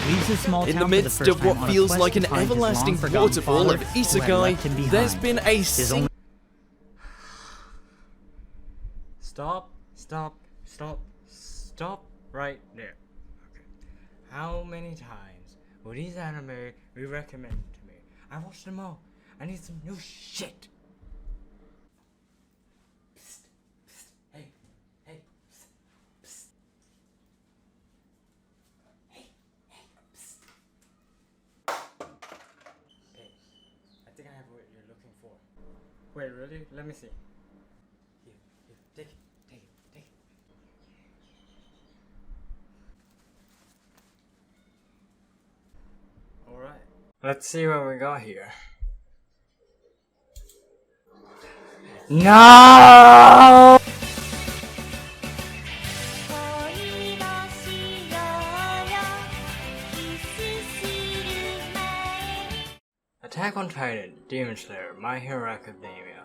Leaves his small In town the for midst first of time what on a feels quest like to an find his everlasting long-forgotten waterfall father of who had Isekai, left him behind. there's been a His only Stop right there. Okay. How many times will these anime be recommended to me? I watched them all. I need some new shit. Psst, psst, hey, psst, psst. Hey, psst. Okay, I think I have what you're looking for. Wait, really? Let me see. Here, take it. Alright. Let's see what we got here. No! Attack on Titan, Demon Slayer, My Hero Academia.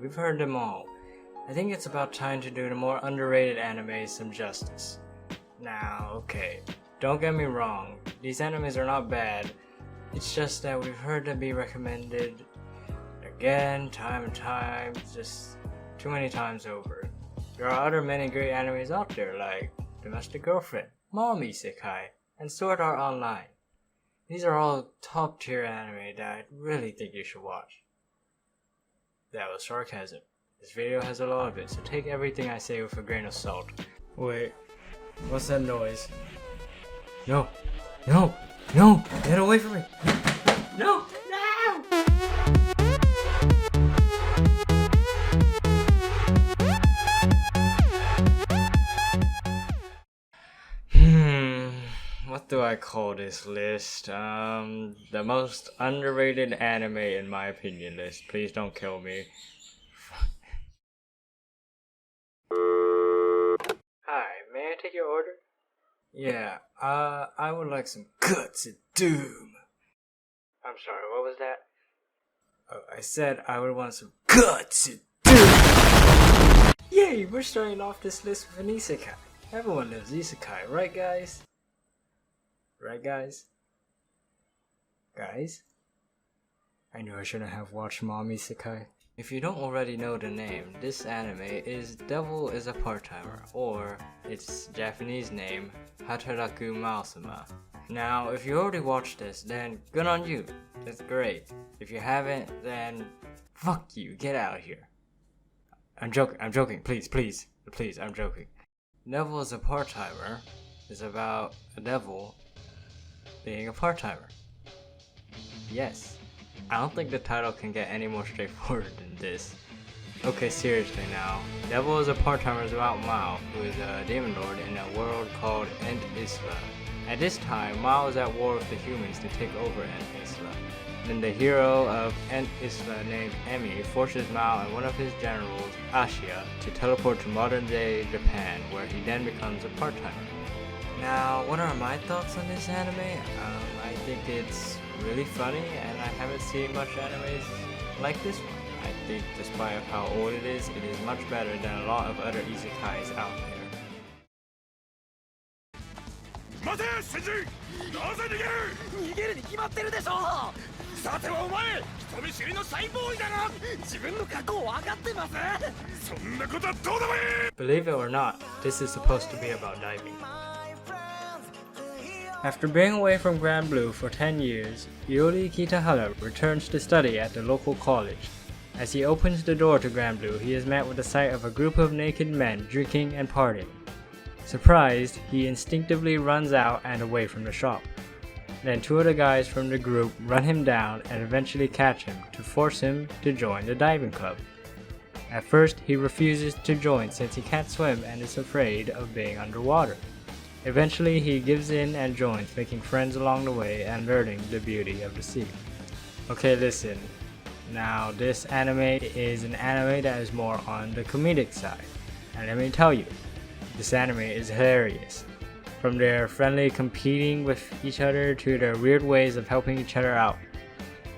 We've heard them all. I think it's about time to do the more underrated anime some justice. Now, okay, don't get me wrong, these animes are not bad. It's just that we've heard them be recommended again, time and time, just too many times over. There are other many great animes out there like Domestic Girlfriend, Mom Isekai, and Sword Art Online. These are all top tier anime that I really think you should watch. That was sarcasm. This video has a lot of it, so take everything I say with a grain of salt. Wait, what's that noise? No! Get away from me! No! What do I call this list? The most underrated anime in my opinion list. Please don't kill me. Hi, may I take your order? Yeah, I would like some Guts and Doom. I'm sorry, what was that? Oh, I said I would want some Guts and Doom! Yay, we're starting off this list with an Isekai. Everyone loves Isekai, right guys? Right guys? Guys? I knew I shouldn't have watched Mom Isekai. If you don't already know the name, this anime is Devil is a Part-Timer, or its Japanese name, Hataraku Maosama. Now, if you already watched this, then good on you. That's great. If you haven't, then fuck you, get out of here. I'm joking, please, I'm joking. Devil is a Part-Timer is about a devil being a part-timer. Yes. I don't think the title can get any more straightforward than this. Okay, seriously now. Devil is a Part-Timer is about Mao, who is a demon lord in a world called End Isla. At this time, Mao is at war with the humans to take over End Isla. Then the hero of End Isla named Emi forces Mao and one of his generals, Ashia, to teleport to modern-day Japan, where he then becomes a part-timer. Now, what are my thoughts on this anime? I think it's really funny, and I haven't seen much animes like this one. I think despite how old it is much better than a lot of other isekais out there. Believe it or not, this is supposed to be about diving. After being away from Grand Blue for 10 years, Iori Kitahara returns to study at the local college. As he opens the door to Grand Blue, he is met with the sight of a group of naked men drinking and partying. Surprised, he instinctively runs out and away from the shop. Then two of the guys from the group run him down and eventually catch him to force him to join the diving club. At first, he refuses to join since he can't swim and is afraid of being underwater. Eventually, he gives in and joins, making friends along the way and learning the beauty of the sea. Okay, listen. Now, this anime is an anime that is more on the comedic side. And let me tell you, this anime is hilarious. From their friendly competing with each other to their weird ways of helping each other out.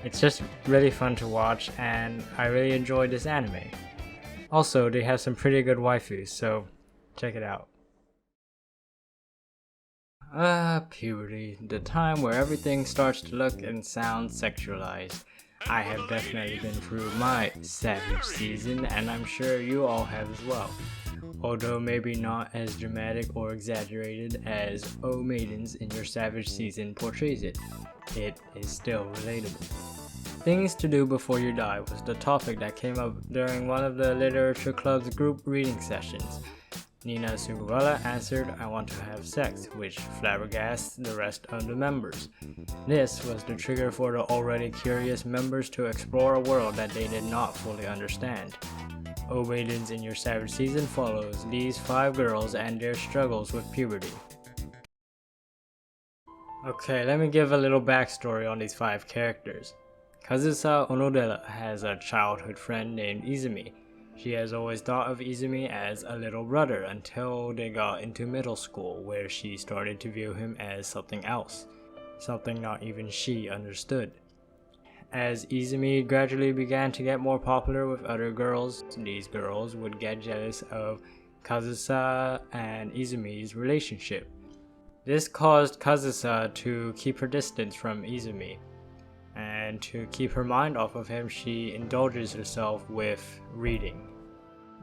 It's just really fun to watch, and I really enjoyed this anime. Also, they have some pretty good waifus, so check it out. Puberty, the time where everything starts to look and sound sexualized. I have definitely been through my savage season, and I'm sure you all have as well. Although maybe not as dramatic or exaggerated as O Maidens in your savage season portrays it, it is still relatable. Things to do before you die was the topic that came up during one of the literature club's group reading sessions. Nina Sugawara answered, "I want to have sex," which flabbergasts the rest of the members. This was the trigger for the already curious members to explore a world that they did not fully understand. O Maidens in Your Savage Season follows these 5 girls and their struggles with puberty. Okay, let me give a little backstory on these 5 characters. Kazusa Onodera has a childhood friend named Izumi. She has always thought of Izumi as a little brother until they got into middle school, where she started to view him as something else, something not even she understood. As Izumi gradually began to get more popular with other girls, these girls would get jealous of Kazusa and Izumi's relationship. This caused Kazusa to keep her distance from Izumi, and to keep her mind off of him, she indulges herself with reading.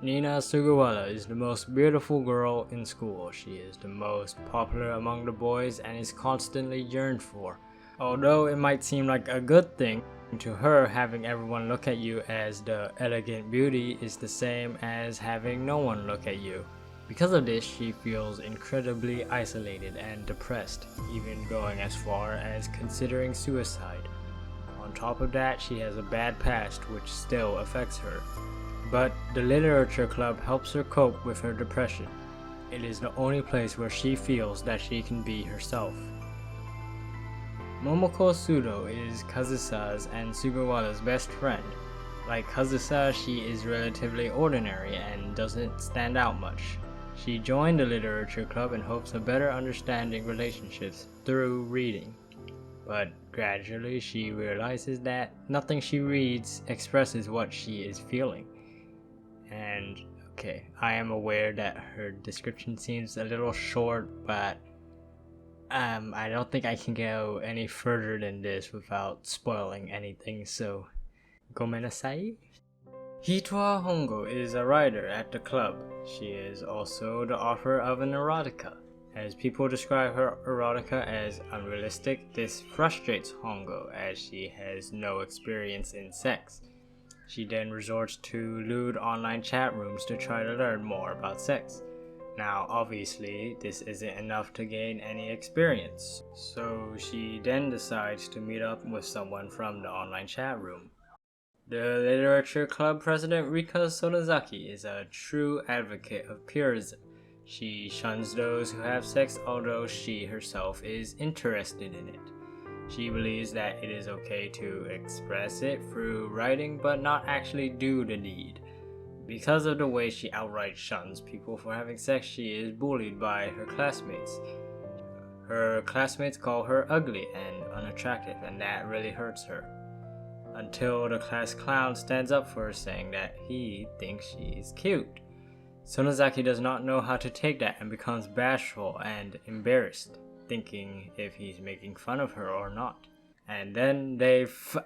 Nina Sugawara is the most beautiful girl in school. She is the most popular among the boys and is constantly yearned for. Although it might seem like a good thing, to her having everyone look at you as the elegant beauty is the same as having no one look at you. Because of this, she feels incredibly isolated and depressed, even going as far as considering suicide. On top of that, she has a bad past which still affects her. But the literature club helps her cope with her depression. It is the only place where she feels that she can be herself. Momoko Sudo is Kazusa's and Sugawara's best friend. Like Kazusa, she is relatively ordinary and doesn't stand out much. She joined the literature club in hopes of better understanding relationships through reading. But gradually she realizes that nothing she reads expresses what she is feeling. And okay, I am aware that her description seems a little short, but I don't think I can go any further than this without spoiling anything, so gomenasai. Hitoa Hongo is a writer at the club. She is also the author of an erotica. As people describe her erotica as unrealistic, this frustrates Hongo as she has no experience in sex. She then resorts to lewd online chat rooms to try to learn more about sex. Now obviously this isn't enough to gain any experience, so she then decides to meet up with someone from the online chat room. The literature club president Rika Sonozaki is a true advocate of purism. She shuns those who have sex, although she herself is interested in it. She believes that it is okay to express it through writing but not actually do the deed. Because of the way she outright shuns people for having sex, she is bullied by her classmates. Her classmates call her ugly and unattractive, and that really hurts her. Until the class clown stands up for her, saying that he thinks she is cute. Sonozaki does not know how to take that and becomes bashful and embarrassed, thinking if he's making fun of her or not. And then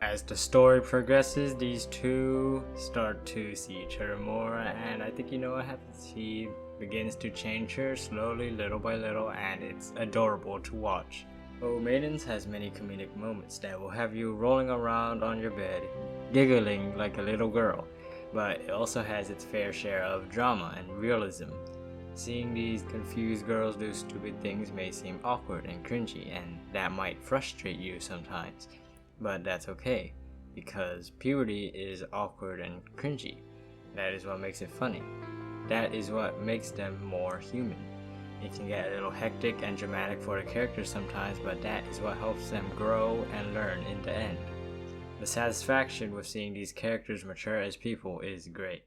as the story progresses, these two start to see each other more, and I think you know what happens. He begins to change her slowly, little by little, and it's adorable to watch. O Maidens has many comedic moments that will have you rolling around on your bed, giggling like a little girl. But it also has its fair share of drama and realism. Seeing these confused girls do stupid things may seem awkward and cringy, and that might frustrate you sometimes. But that's okay, because puberty is awkward and cringy. That is what makes it funny. That is what makes them more human. It can get a little hectic and dramatic for the characters sometimes, but that is what helps them grow and learn in the end. The satisfaction with seeing these characters mature as people is great.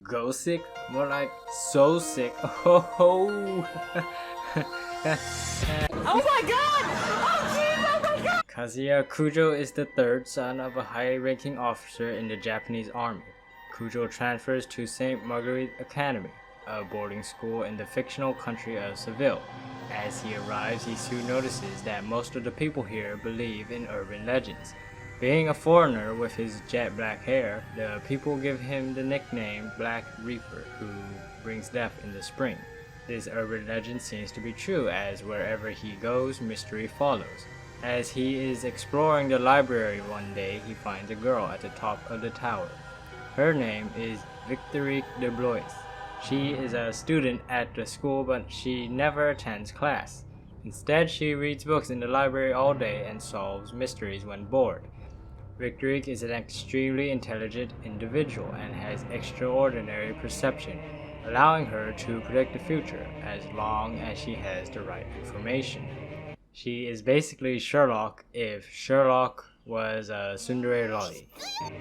Gosick? More like so sick. Oh, Oh my god! Oh jeez! Oh my Kazuya Kujo is the third son of a high-ranking officer in the Japanese army. Kujo transfers to St. Marguerite Academy, a boarding school in the fictional country of Seville. As he arrives, he soon notices that most of the people here believe in urban legends. Being a foreigner with his jet black hair, the people give him the nickname Black Reaper, who brings death in the spring. This urban legend seems to be true, as wherever he goes, mystery follows. As he is exploring the library one day, he finds a girl at the top of the tower. Her name is Victorique de Blois. She is a student at the school, but she never attends class. Instead, she reads books in the library all day and solves mysteries when bored. Victorique is an extremely intelligent individual and has extraordinary perception, allowing her to predict the future as long as she has the right information. She is basically Sherlock if Sherlock was a tsundere lolly.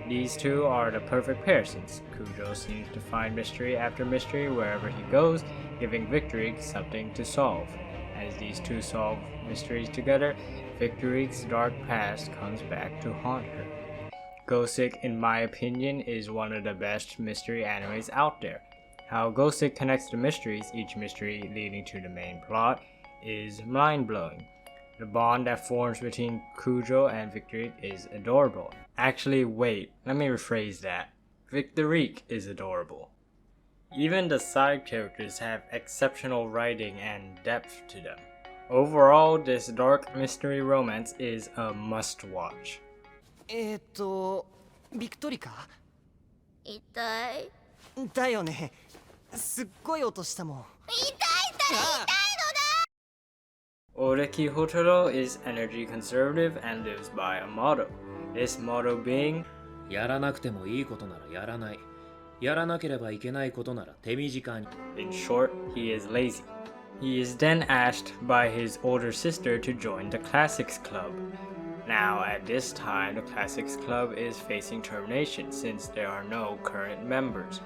These two are the perfect pair since Kujo seems to find mystery after mystery wherever he goes, giving Victorique something to solve. As these two solve mysteries together, Victorique's dark past comes back to haunt her. Gosick, in my opinion, is one of the best mystery animes out there. How Gosick connects the mysteries, each mystery leading to the main plot, is mind-blowing. The bond that forms between Kujo and Victorique is adorable. Actually, wait, let me rephrase that. Victorique is adorable. Even the side characters have exceptional writing and depth to them. Overall, this dark mystery romance is a must-watch. ビクトリか痛いだよねすっごい音したもん痛い痛い痛い Oreki Hotaro is energy conservative and lives by a motto. This motto being, やらなくてもいいことならやらない。やらなければいけないことなら手短に。 in short, he is lazy. He is then asked by his older sister to join the Classics Club. Now, at this time, the Classics Club is facing termination since there are no current members.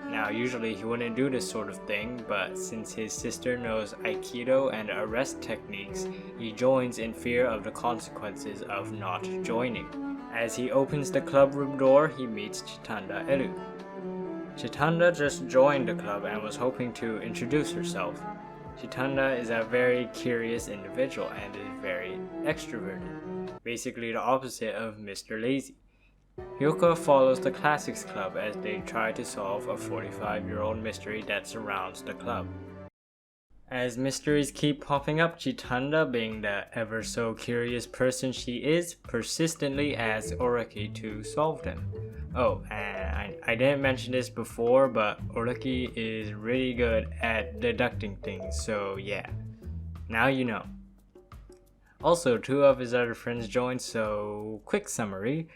Now, usually he wouldn't do this sort of thing, but since his sister knows Aikido and arrest techniques, he joins in fear of the consequences of not joining. As he opens the club room door, he meets Chitanda Eru. Chitanda just joined the club and was hoping to introduce herself. Chitanda is a very curious individual and is very extroverted, basically the opposite of Mr. Lazy. Hyouka follows the Classics Club as they try to solve a 45-year-old mystery that surrounds the club. As mysteries keep popping up, Chitanda, being the ever so curious person she is, persistently asks Oreki to solve them. Oh, and I didn't mention this before, but Oreki is really good at deducting things, so yeah. Now you know. Also, two of his other friends joined, so quick summary.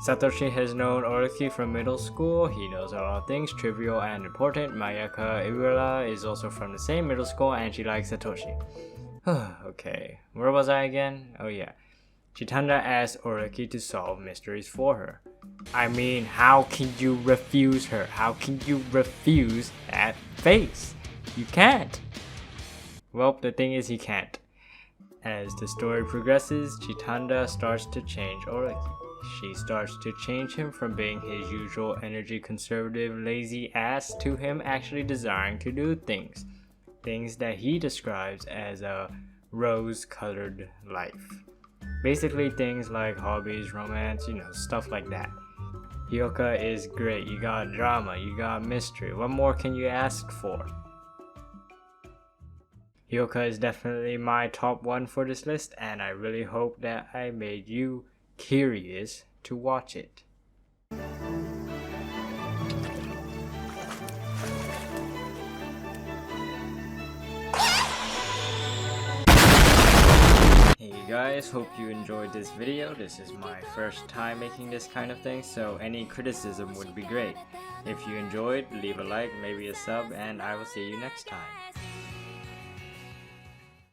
Satoshi has known Oreki from middle school. He knows a lot of things trivial and important. Mayaka Iwara is also from the same middle school and she likes Satoshi. Okay, where was I again? Oh yeah. Chitanda asks Oreki to solve mysteries for her. I mean, how can you refuse her? How can you refuse that face? You can't. Well, the thing is he can't. As the story progresses, Chitanda starts to change Oreki. She starts to change him from being his usual energy conservative lazy ass to him actually desiring to do things. Things that he describes as a rose-colored life. Basically things like hobbies, romance, stuff like that. Hyouka is great. You got drama, you got mystery. What more can you ask for? Hyouka is definitely my top one for this list, and I really hope that I made you curious to watch it. Hey guys, hope you enjoyed this video. This is my first time making this kind of thing, so any criticism would be great. If you enjoyed, leave a like, maybe a sub, and I will see you next time.